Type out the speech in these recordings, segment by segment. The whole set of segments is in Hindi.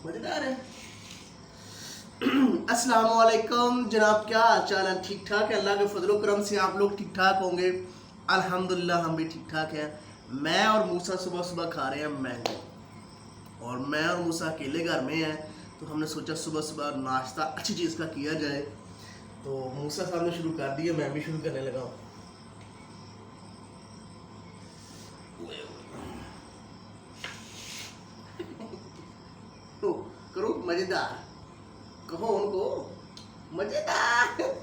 मजेदार है। अस्सलाम वालेकुम जनाब, क्या हाल चाल है? ठीक ठाक है, अल्लाह के फजलो करम से आप लोग ठीक ठाक होंगे। अल्हम्दुलिल्लाह हम भी ठीक ठाक हैं। मैं और मूसा सुबह सुबह खा रहे हैं मैंगो, और मैं और मूसा अकेले घर में हैं, तो हमने सोचा सुबह सुबह नाश्ता अच्छी चीज़ का किया जाए। तो मूसा साहब ने शुरू कर दिया, मैं भी शुरू करने लगा हूँ। तो करो मजेदार, कहो उनको मजेदार।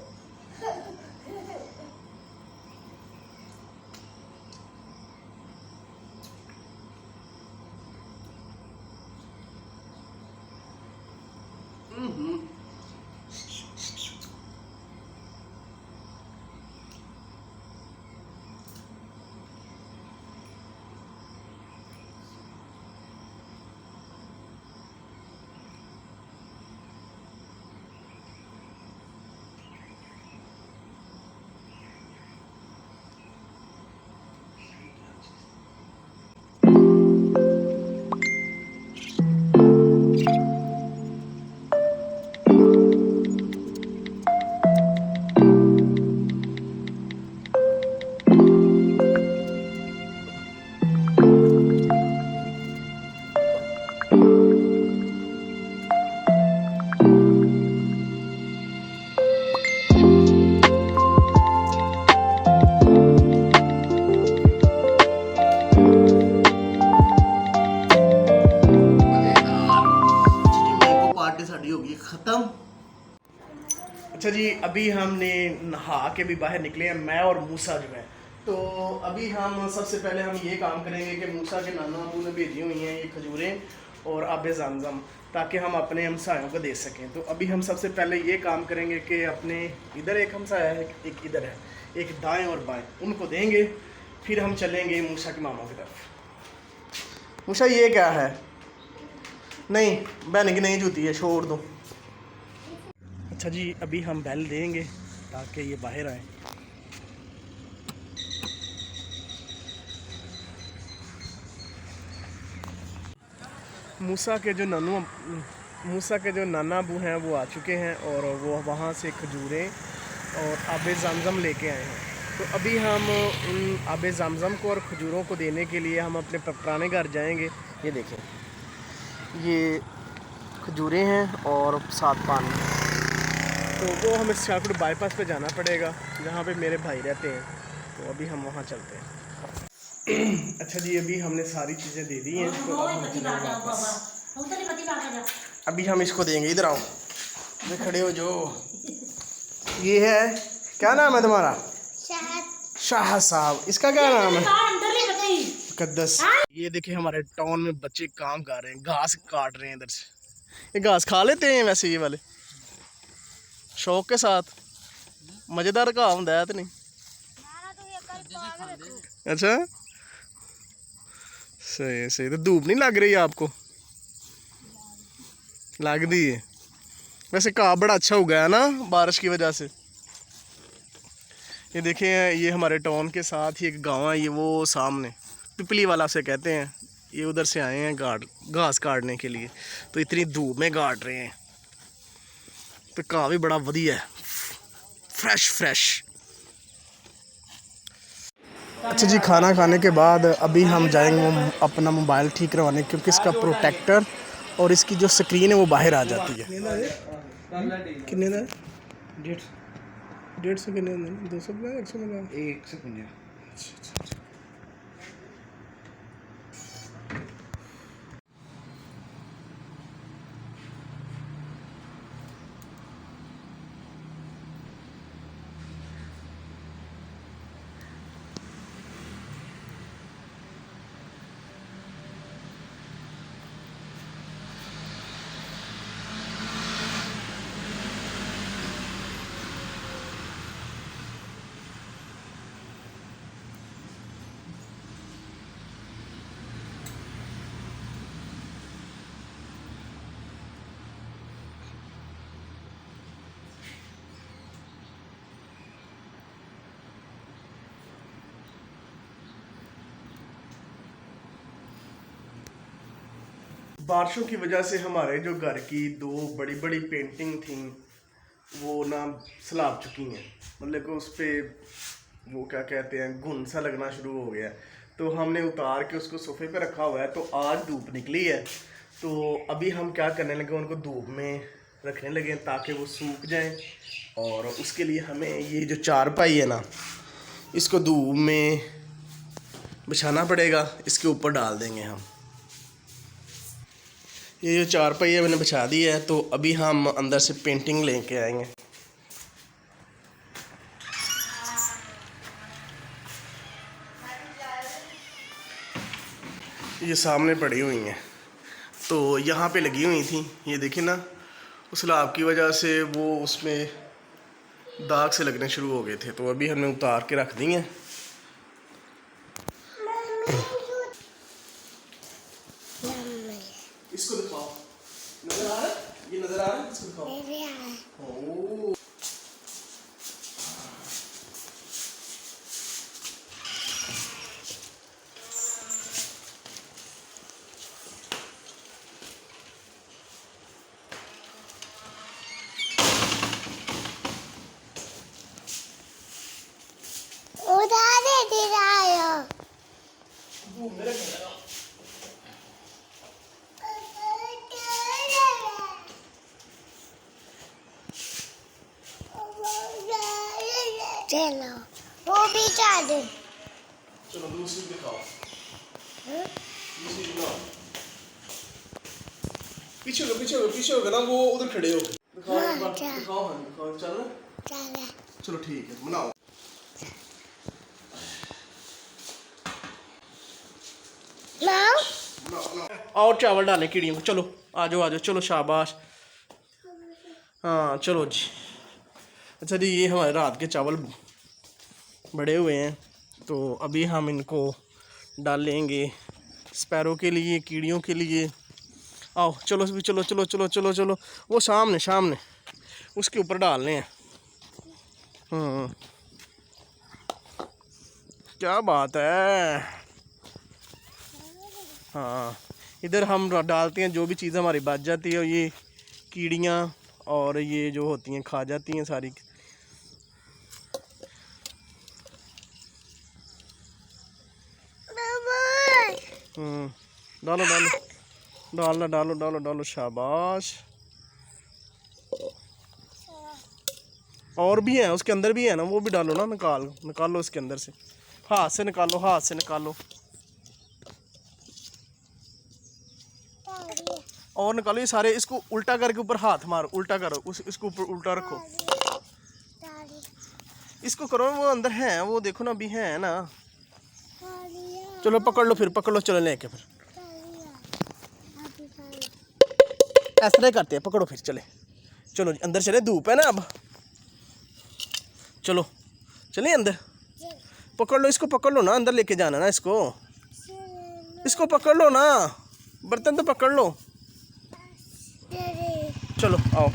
साड़ी होगी ख़त्म। अच्छा जी, अभी हमने नहा के भी बाहर निकले हैं, मैं और मूसा जो है। तो अभी हम सबसे पहले हम ये काम करेंगे कि मूसा के नाना अबू ने भेजी हुई हैं ये खजूरें और आबे ज़मज़म, ताकि हम अपने हमसायों को दे सकें। तो अभी हम सबसे पहले ये काम करेंगे कि अपने इधर एक हमसाया है, एक इधर है, एक दाएँ और बाएँ, उनको देंगे। फिर हम चलेंगे मूसा के मामा की तरफ। मूसा ये क्या है? नहीं, बहन की नहीं जूती है, छोड़ दो। अच्छा जी, अभी हम बेल देंगे ताकि ये बाहर आए। मूसा के जो नाना अबू हैं वो आ चुके हैं, और वो वहाँ से खजूरें और आबे ज़मज़म लेके आए हैं। तो अभी हम इन आबे ज़मज़म को और खजूरों को देने के लिए हम अपने पुराने घर जाएंगे। ये देखें, ये खजूरें हैं और साथ पानी। तो वो हमें शाहपुर बाईपास पे जाना पड़ेगा, जहाँ पे मेरे भाई रहते हैं। तो अभी हम वहाँ चलते हैं। अच्छा जी, अभी हमने सारी चीज़ें दे दी हैं, तो अब हम चलेंगे वापस। अभी हम इसको देंगे, इधर आओ, ये खड़े हो जो। ये है, क्या नाम है तुम्हारा? शाह साहब। इसका क्या नाम है? मुकद्दस। ये देखिए हमारे टाउन में बच्चे काम कर रहे हैं, घास काट रहे हैं इधर से। ये घास खा लेते हैं वैसे ये वाले शौक के साथ? मज़ेदार का होता है तो नहीं? अच्छा, सही सही। तो धूप नहीं लग रही है आपको? लग रही है। वैसे घाह बड़ा अच्छा उगा है ना बारिश की वजह से। ये देखें, ये हमारे टाउन के साथ ही एक गांव है, ये वो सामने पिपली वाला से कहते हैं। ये उधर से आए हैं घास काटने के लिए, तो इतनी धूप में काट रहे हैं। तो घाह भी बड़ा वधिया है, फ्रेश। अच्छा जी, खाना खाने के बाद अभी हम जाएंगे अपना मोबाइल ठीक करवाने, क्योंकि इसका प्रोटेक्टर और इसकी जो स्क्रीन है वो बाहर आ जाती है। कितने का? 150 कितने? 200 का? 100 का? 150। बारिशों की वजह से हमारे जो घर की दो बड़ी बड़ी पेंटिंग थी वो ना सलाब चुकी हैं, मतलब कि उस पर वो क्या कहते हैं घुन सा लगना शुरू हो गया। तो हमने उतार के उसको सोफे पे रखा हुआ है। तो आज धूप निकली है तो अभी हम क्या करने लगे, उनको धूप में रखने लगे ताकि वो सूख जाएं। और उसके लिए हमें ये जो चारपाई है ना, इसको धूप में बिछाना पड़ेगा, इसके ऊपर डाल देंगे हम। ये जो चारपाई है मैंने बिछा दी है। तो अभी हम अंदर से पेंटिंग लेके आएंगे। ये सामने पड़ी हुई हैं, तो यहाँ पे लगी हुई थी, ये देखिए ना, उस सलाब की वजह से वो उसमें दाग से लगने शुरू हो गए थे। तो अभी हमने उतार के रख दी हैं। इसको दिखाओ, नजर आ रहा है? ये नजर आ रहा है? इसको दिखाओ। ओह, वो मेरे घर आओ। चलो वो भी चादर। चलो दूसरी दिखाओ, दूसरी दिखाओ। पीछे हो गए ना, वो उधर खड़े हो गए। दिखाओ एक बार, दिखाओ, हाँ दिखाओ। चल रहा? चलो ठीक है, बनाओ। और चावल डालें कीड़ियों को। चलो आ जाओ, चलो शाबाश। हाँ चलो जी। अच्छा जी, ये हमारे रात के चावल बड़े हुए हैं, तो अभी हम इनको डालेंगे स्पैरो के लिए, कीड़ियों के लिए। आओ चलो चलो चलो चलो चलो चलो, वो सामने उसके ऊपर डालने हैं। क्या बात है। हाँ, इधर हम डालते हैं जो भी चीज़ हमारी बच जाती है, ये कीड़ियाँ और ये जो होती हैं खा जाती हैं सारी। डालो, शाबाश। और भी हैं उसके अंदर भी है ना, वो भी डालो ना, निकालो इसके अंदर से, हाथ से निकालो और निकालो ये सारे। इसको उल्टा करके ऊपर हाथ मारो, उल्टा करो, इसको ऊपर उल्टा रखो, इसको करो। वो अंदर है, वो देखो ना, अभी है ना। चलो पकड़ लो, चलो लेके फिर ऐसा नहीं करते हैं, पकड़ो फिर चलो अंदर चले, धूप है ना अब। चलो चलिए अंदर, पकड़ लो इसको, पकड़ लो ना, अंदर लेके जाना ना इसको पकड़ लो ना, बर्तन तो पकड़ लो। चलो आओ,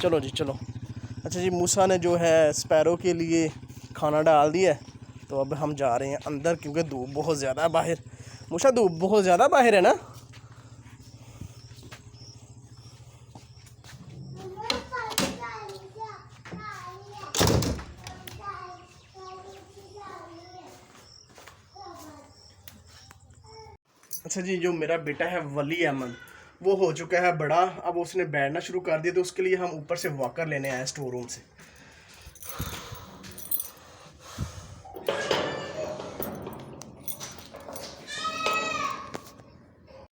चलो जी चलो। अच्छा जी, मूसा ने जो है स्पैरो के लिए खाना डाल दिया है, तो अब हम जा रहे हैं अंदर, क्योंकि धूप बहुत ज़्यादा बाहर। मूसा, धूप बहुत ज़्यादा बाहर है ना? अच्छा जी, जो मेरा बेटा है वली अहमद, वो हो चुका है बड़ा, अब उसने बैठना शुरू कर दिया। तो उसके लिए हम ऊपर से वॉकर लेने आए स्टोर रूम से।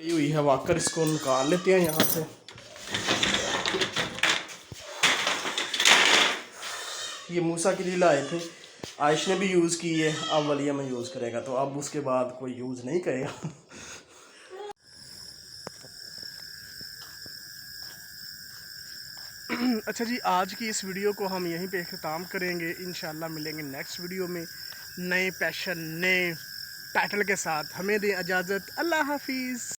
ये हुई है वॉकर, इसको निकाल लेते हैं यहाँ से। ये मूसा के लिए लाए थे, आयश ने भी यूज़ की है, अब वलिया में यूज़ करेगा, तो अब उसके बाद कोई यूज़ नहीं करेगा। अच्छा जी, आज की इस वीडियो को हम यहीं पे अख्ताम करेंगे। इंशाल्लाह मिलेंगे नेक्स्ट वीडियो में नए पैशन, नए टाइटल के साथ। हमें दें इजाज़त, अल्लाह हाफिज़।